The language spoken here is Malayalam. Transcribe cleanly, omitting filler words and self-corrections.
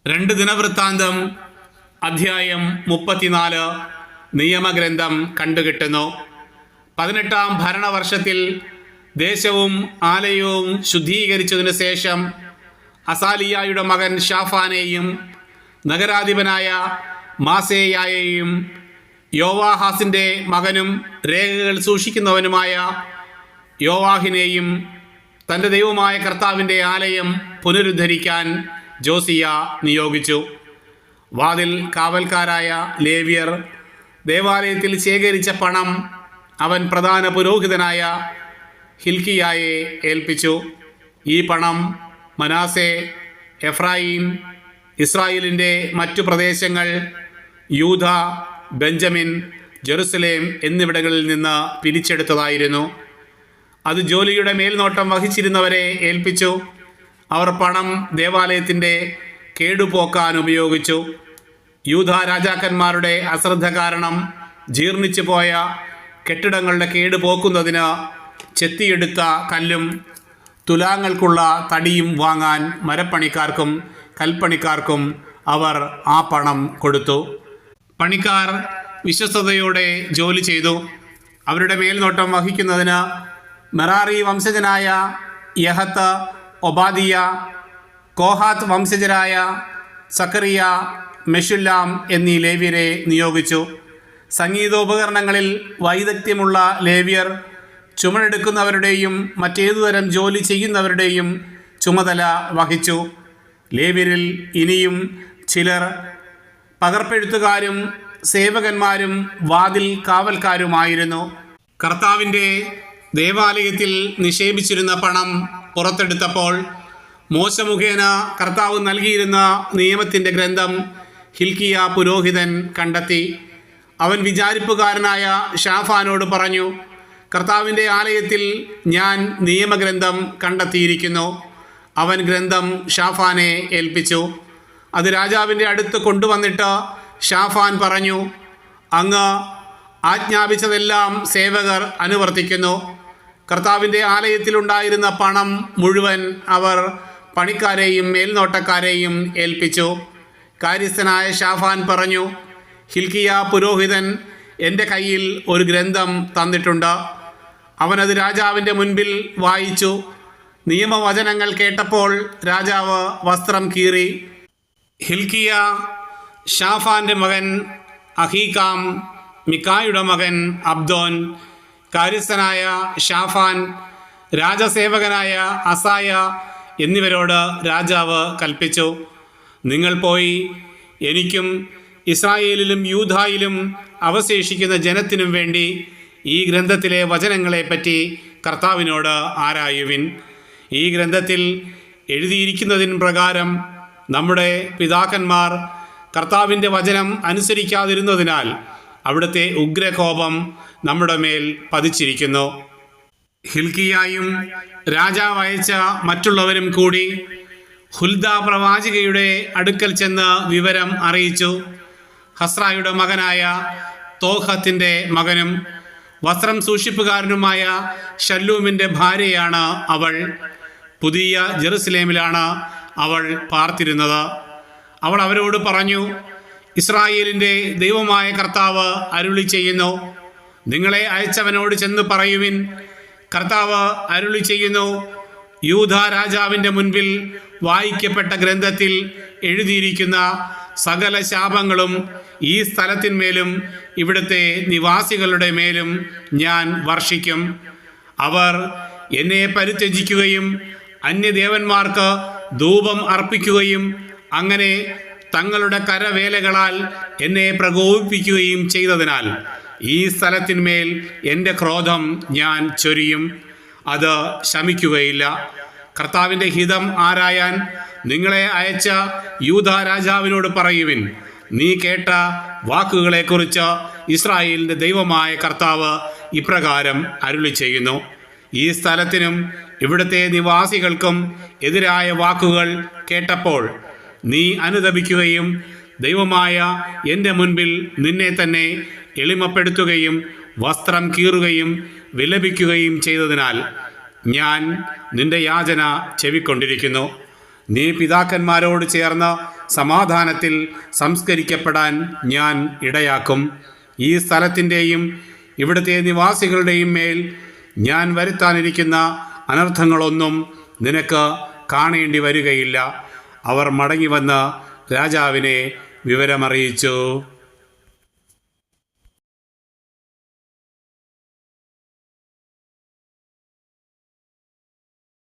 രണ്ട് ദിനവൃത്താന്തം അധ്യായം 34 നിയമഗ്രന്ഥം കണ്ടുകിട്ടുന്നു. 18-ാം ഭരണവർഷത്തിൽ ദേശവും ആലയവും ശുദ്ധീകരിച്ചതിനു ശേഷം അസാലിയായുടെ മകൻ ഷാഫാനെയും നഗരാധിപനായ മാസേയായെയും യോവാഹാസിൻ്റെ മകനും രേഖകൾ സൂക്ഷിക്കുന്നവനുമായ യോവാഹിനെയും തൻ്റെ ദൈവമായ കർത്താവിൻ്റെ ആലയം പുനരുദ്ധരിക്കാൻ ജോസിയ നിയോഗിച്ചു. വാതിൽ കാവൽക്കാരായ ലേവ്യർ ദേവാലയത്തിൽ ശേഖരിച്ച പണം അവൻ പ്രധാന പുരോഹിതനായ ഹിൽക്കിയായെ ഏൽപ്പിച്ചു. ഈ പണം മനാസെ, എഫ്രായിം, ഇസ്രായേലിൻ്റെ മറ്റു പ്രദേശങ്ങൾ, യൂദ, ബെഞ്ചമിൻ, ജെറുസലേം എന്നിവിടങ്ങളിൽ നിന്ന് പിരിച്ചെടുത്തതായിരുന്നു. അത് ജോലിയുടെ മേൽനോട്ടം വഹിച്ചിരുന്നവരെ ഏൽപ്പിച്ചു. അവർ പണം ദേവാലയത്തിൻ്റെ കേടുപോക്കാൻ ഉപയോഗിച്ചു. യൂദ രാജാക്കന്മാരുടെ അശ്രദ്ധ കാരണം ജീർണിച്ചു പോയ കെട്ടിടങ്ങളുടെ കേട് പോക്കുന്നതിന് ചെത്തിയെടുത്ത കല്ലും തുലാങ്ങൾക്കുള്ള തടിയും വാങ്ങാൻ മരപ്പണിക്കാർക്കും കൽപ്പണിക്കാർക്കും അവർ ആ പണം കൊടുത്തു. പണിക്കാർ വിശ്വസ്തയോടെ ജോലി ചെയ്തു. അവരുടെ മേൽനോട്ടം വഹിക്കുന്നതിന് മെറാറി വംശജനായ യഹത്ത്, ഒബാദിയ, കോഹാത്ത് വംശജരായ സക്കറിയ, മെഷുല്ലാം എന്നീ ലേവ്യരെ നിയോഗിച്ചു. സംഗീതോപകരണങ്ങളിൽ വൈദഗ്ധ്യമുള്ള ലേവ്യർ ചുമടെടുക്കുന്നവരുടെയും മറ്റേതുതരം ജോലി ചെയ്യുന്നവരുടെയും ചുമതല വഹിച്ചു. ലേവ്യരിൽ ഇനിയും ചിലർ പകർപ്പെഴുത്തുകാരും സേവകന്മാരും വാതിൽ കാവൽക്കാരുമായിരുന്നു. കർത്താവിൻ്റെ ദേവാലയത്തിൽ നിക്ഷേപിച്ചിരുന്ന പണം പുറത്തെടുത്തപ്പോൾ മോശ മുഖേന കർത്താവ് നൽകിയിരുന്ന നിയമത്തിൻ്റെ ഗ്രന്ഥം ഹിൽക്കിയ പുരോഹിതൻ കണ്ടെത്തി. അവൻ വിചാരിപ്പുകാരനായ ഷാഫാനോട് പറഞ്ഞു, കർത്താവിൻ്റെ ആലയത്തിൽ ഞാൻ നിയമഗ്രന്ഥം കണ്ടെത്തിയിരിക്കുന്നു. അവൻ ഗ്രന്ഥം ഷാഫാനെ ഏൽപ്പിച്ചു. അത് രാജാവിൻ്റെ അടുത്ത് കൊണ്ടുവന്നിട്ട് ഷാഫാൻ പറഞ്ഞു, അങ്ങ് ആജ്ഞാപിച്ചതെല്ലാം സേവകർ അനുവർത്തിക്കുന്നു. കർത്താവിൻ്റെ ആലയത്തിലുണ്ടായിരുന്ന പണം മുഴുവൻ അവർ പണിക്കാരെയും മേൽനോട്ടക്കാരെയും ഏൽപ്പിച്ചു. കാര്യസ്ഥനായ ഷാഫാൻ പറഞ്ഞു, ഹിൽക്കിയ പുരോഹിതൻ എൻ്റെ കയ്യിൽ ഒരു ഗ്രന്ഥം തന്നിട്ടുണ്ട്. അവനത് രാജാവിൻ്റെ മുൻപിൽ വായിച്ചു. നിയമവചനങ്ങൾ കേട്ടപ്പോൾ രാജാവ് വസ്ത്രം കീറി. ഹിൽക്കിയ ഷാഫാൻ്റെ മകൻ അഹീക്കാം, മിക്കായുടെ മകൻ അബ്ദോൻ, കാര്യസ്ഥനായ ഷാഫാൻ, രാജസേവകനായ അസായ എന്നിവരോട് രാജാവ് കൽപ്പിച്ചു, നിങ്ങൾ പോയി എനിക്കും ഇസ്രായേലിലും യൂദായിലും അവശേഷിക്കുന്ന ജനത്തിനും വേണ്ടി ഈ ഗ്രന്ഥത്തിലെ വചനങ്ങളെപ്പറ്റി കർത്താവിനോട് ആരായുവിൻ. ഈ ഗ്രന്ഥത്തിൽ എഴുതിയിരിക്കുന്നതിന് പ്രകാരം നമ്മുടെ പിതാക്കന്മാർ കർത്താവിൻ്റെ വചനം അനുസരിക്കാതിരുന്നതിനാൽ അവിടുത്തെ ഉഗ്രകോപം നമ്മുടെ മേൽ പതിച്ചിരിക്കുന്നു. ഹിൽക്കിയായും രാജാവ് അയച്ച മറ്റുള്ളവരും കൂടി ഹുൽദ പ്രവാചികയുടെ അടുക്കൽ ചെന്ന് വിവരം അറിയിച്ചു. ഹസ്രായുടെ മകനായ തോഹത്തിൻ്റെ മകനും വസ്ത്രം സൂക്ഷിപ്പുകാരനുമായ ഷല്ലൂമിൻ്റെ ഭാര്യയാണ് അവൾ. പുതിയ ജെറുസലേമിലാണ് അവൾ പാർത്തിരുന്നത്. അവൾ അവരോട് പറഞ്ഞു, ഇസ്രായേലിൻ്റെ ദൈവമായ കർത്താവ് അരുളി ചെയ്യുന്നു, നിങ്ങളെ അയച്ചവനോട് ചെന്ന് പറയുവിൻ, കർത്താവ് അരുളി ചെയ്യുന്നു, യൂദ രാജാവിൻ്റെ മുൻപിൽ വായിക്കപ്പെട്ട ഗ്രന്ഥത്തിൽ എഴുതിയിരിക്കുന്ന സകല ശാപങ്ങളും ഈ സ്ഥലത്തിന്മേലും ഇവിടുത്തെ നിവാസികളുടെ മേലും ഞാൻ വർഷിക്കും. അവർ എന്നെ പരിത്യജിക്കുകയും അന്യദേവന്മാർക്ക് ധൂപം അർപ്പിക്കുകയും അങ്ങനെ തങ്ങളുടെ കരവേലകളാൽ എന്നെ പ്രകോപിപ്പിക്കുകയും ചെയ്തതിനാൽ ഈ സ്ഥലത്തിന്മേൽ എൻ്റെ ക്രോധം ഞാൻ ചൊരിയും. അത് ശമിക്കുകയില്ല. കർത്താവിൻ്റെ ഹിതം ആരായാൻ നിങ്ങളെ അയച്ച യൂദ രാജാവിനോട് പറയുവിൻ, നീ കേട്ട വാക്കുകളെക്കുറിച്ച് ഇസ്രായേലിൻ്റെ ദൈവമായ കർത്താവ് ഇപ്രകാരം അരുളി ചെയ്യുന്നു, ഈ സ്ഥലത്തിനും ഇവിടുത്തെ നിവാസികൾക്കും എതിരായ വാക്കുകൾ കേട്ടപ്പോൾ നീ അനുതപിക്കുകയും ദൈവമായ എൻ്റെ മുൻപിൽ നിന്നെ തന്നെ എളിമപ്പെടുത്തുകയും വസ്ത്രം കീറുകയും വിലപിക്കുകയും ചെയ്തതിനാൽ ഞാൻ നിന്റെ യാചന ചെവിക്കൊണ്ടിരിക്കുന്നു. നീ പിതാക്കന്മാരോട് ചേർന്ന് സമാധാനത്തിൽ സംസ്കരിക്കപ്പെടാൻ ഞാൻ ഇടയാക്കും. ഈ സ്ഥലത്തിൻ്റെയും ഇവിടുത്തെ നിവാസികളുടെയും മേൽ ഞാൻ വരുത്താനിരിക്കുന്ന അനർത്ഥങ്ങളൊന്നും നിനക്ക് കാണേണ്ടി വരികയില്ല. അവർ മടങ്ങിവന്ന് രാജാവിനെ വിവരമറിയിച്ചു.